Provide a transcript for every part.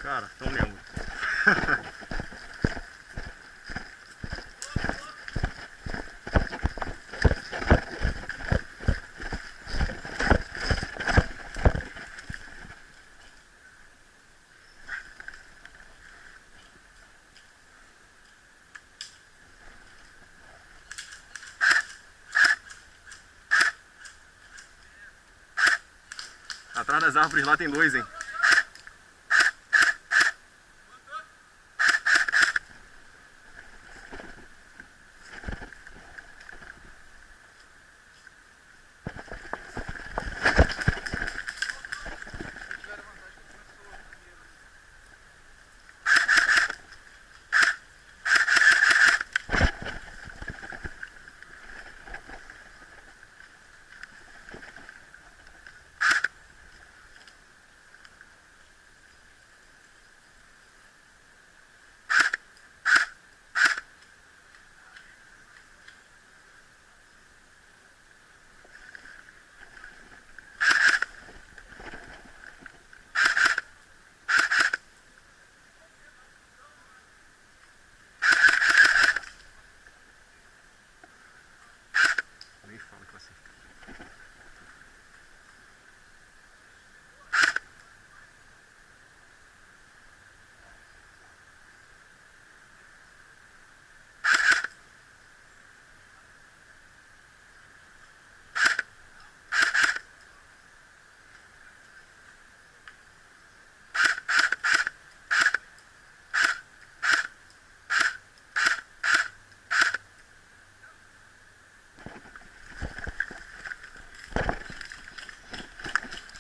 Cara, não lembro. Atrás das árvores lá tem dois, hein? Nem fala que eu acertei.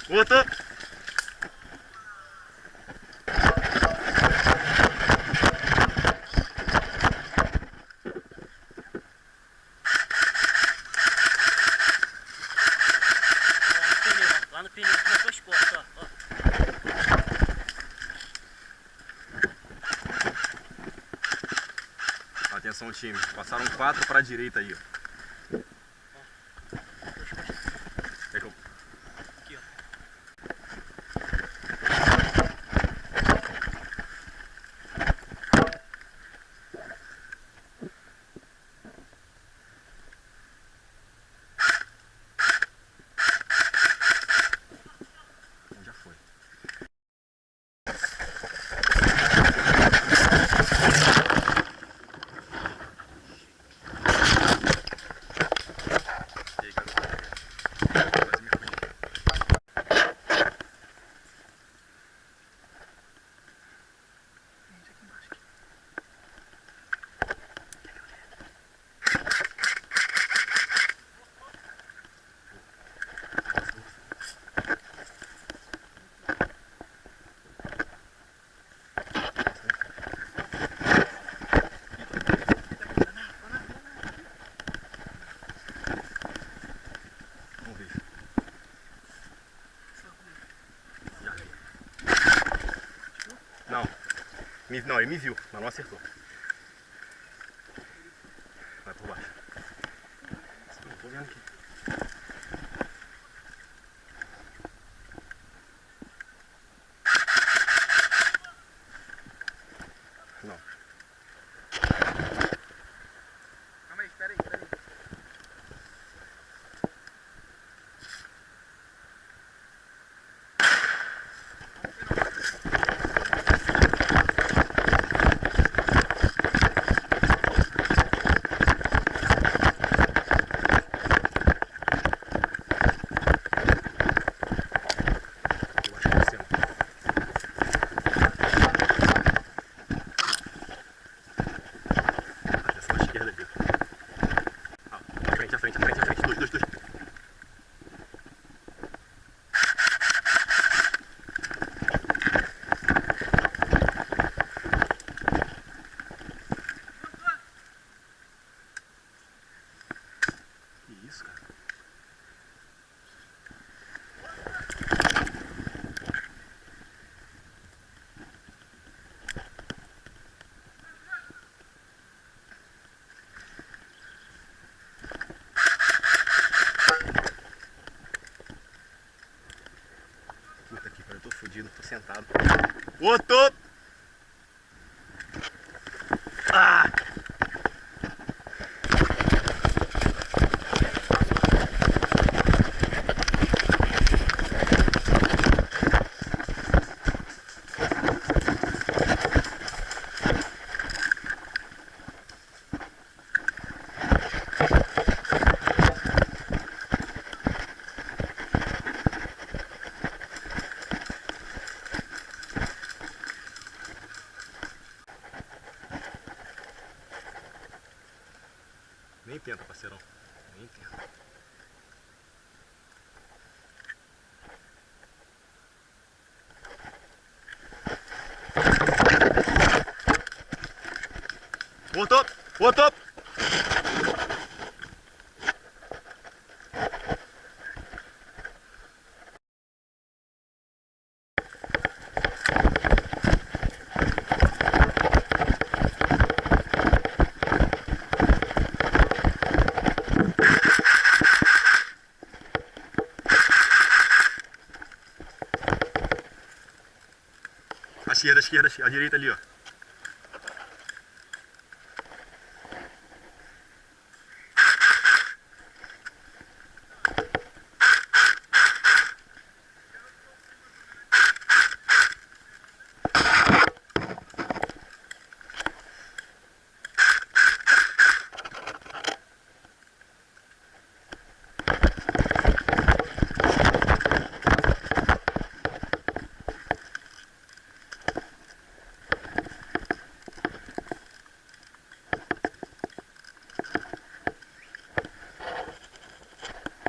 Outro! Lá no pneu, nas tuas costas, ó. Atenção, time. Passaram 4 para a direita aí, ó. Aqui, ó. Já foi. Não, ele me viu, mas não acertou. Vai por baixo. Não tô vendo aqui. Não. Calma aí, espera aí. Puta que pariu, eu tô fudido, tô sentado. Outro! Ah! Nem tenta, parceirão. Nem tenta. Voltou! Voltou! A esquerda, a direita ali, ó.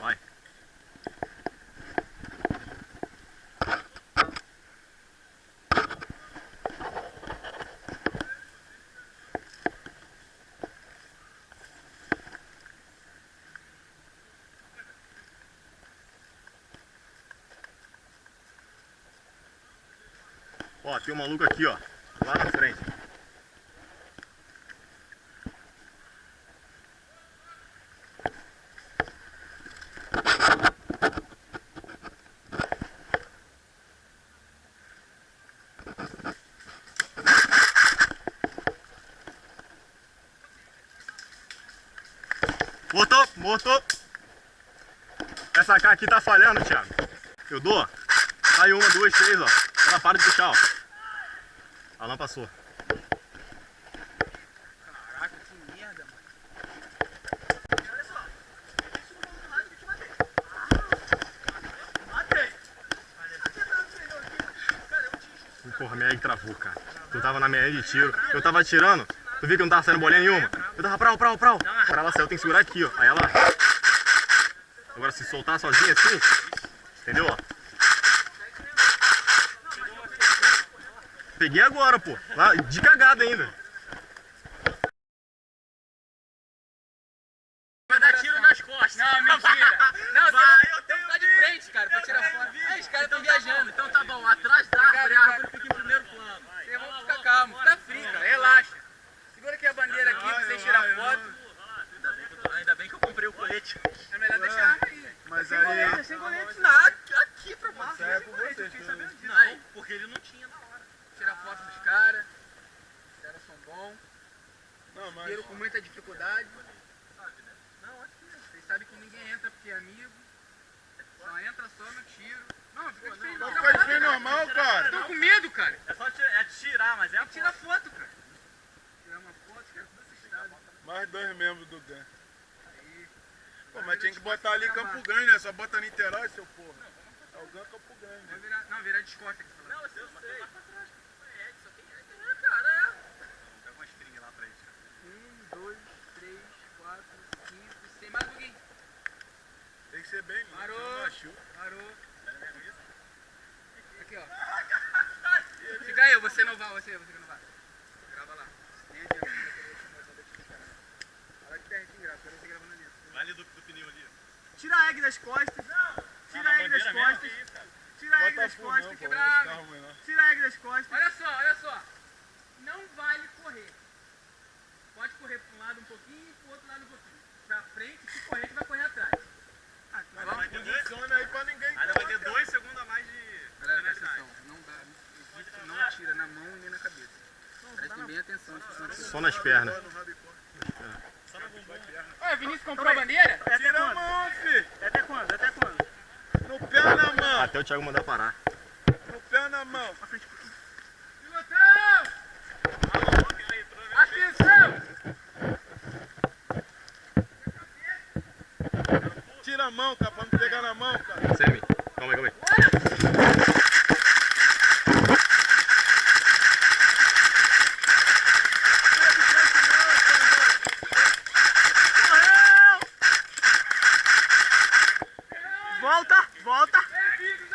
Vai. Ó, tem um maluco aqui, ó, lá na frente. Morto, morto. Essa AK aqui tá falhando, Thiago. Eu dou. Aí uma, duas, três, ó. Ela para de puxar, ó. A lã passou. Caraca, que merda, mano. Olha só. Isso no mundo rádio que te matei. Matei. Cara, eu te... Porra, minha egg travou, cara. Tu tava na minha egg de tiro. Eu tava atirando. Tu viu que não tava saindo bolinha nenhuma? Eu tava prau. Pra ela sair, eu tenho que segurar aqui, ó. Aí ela... Agora se soltar sozinha assim... Entendeu, ó? Peguei agora, pô. Lá, de cagada ainda. Vai dar tiro nas costas. Não, mentira. Não, Vai, eu tenho que ficar de frente, cara, pra tirar foto. Aí, os caras estão viajando. Então tá bom, atrás da árvore, a árvore fica em primeiro plano. Vocês vão ficar calmos. Tá frio, cara. Relaxa. Segura aqui a bandeira aqui pra vocês tirarem foto. Ainda bem que eu comprei o colete. É melhor deixar a arma aí. Mas sem aí- colete, sem colete. Nada, aqui pra baixo. Isso aí é Sem por colete, vocês, eu fiquei pelo sabendo disso. Não, porque ele não tinha na hora. Tirar foto dos caras. Os caras são bons. Não, mas... Viram com muita dificuldade. Não, aqui. Vocês sabem que ninguém entra porque é amigo. Só entra só no tiro. Não, fica de frente. Não fica de frente normal, cara. Tô com medo, cara. É só tirar, mas é a Tira foto, cara. Tirar uma foto, os caras tudo assustados. Mais 2 membros do GAN. Aí. Pô, mas tinha que botar ali Campo Grande, né? Só bota Niterói, seu porra. É o GAN Campo Grande. Vai virar, não, virar de costas aqui. Não, eu sei. Só tem cara, é. Pega uma string lá pra eles. 1, 2, 3, 4, 5, 6. Mais um pouquinho. Tem que ser bem, mano. Parou. Não machuca. Parou. Aqui, ó. Fica aí, você não vai, você que não vai. Grava lá. Nem adianta, eu vou te mostrar daqui dos caras. Fala de perto, grava, quero você gravando ali. Vai ali do pneu ali. Tira a egg das costas. Tira a egg das costas. Tira a egg das costas, não, quebrado. pô, ruim, não. Tira a egg das costas. Olha só. Não vale correr. Pode correr para um lado um pouquinho e pro outro lado um pouquinho. Pra frente, se correr, que vai correr atrás. Mas posiciona aí pra ninguém. Ainda vai ter 2 segundos a mais de... Só nas pernas. Ô, Vinícius comprou a bandeira? Tira a mão, filho. É até quando? Até quando? No pé ou na mão? Até o Thiago mandar parar. No pé ou na mão? Pilotão! Atenção! Tira a mão, cara, pra não pegar na mão, cara. Semi, calma aí. Volta, volta. Bem-vindos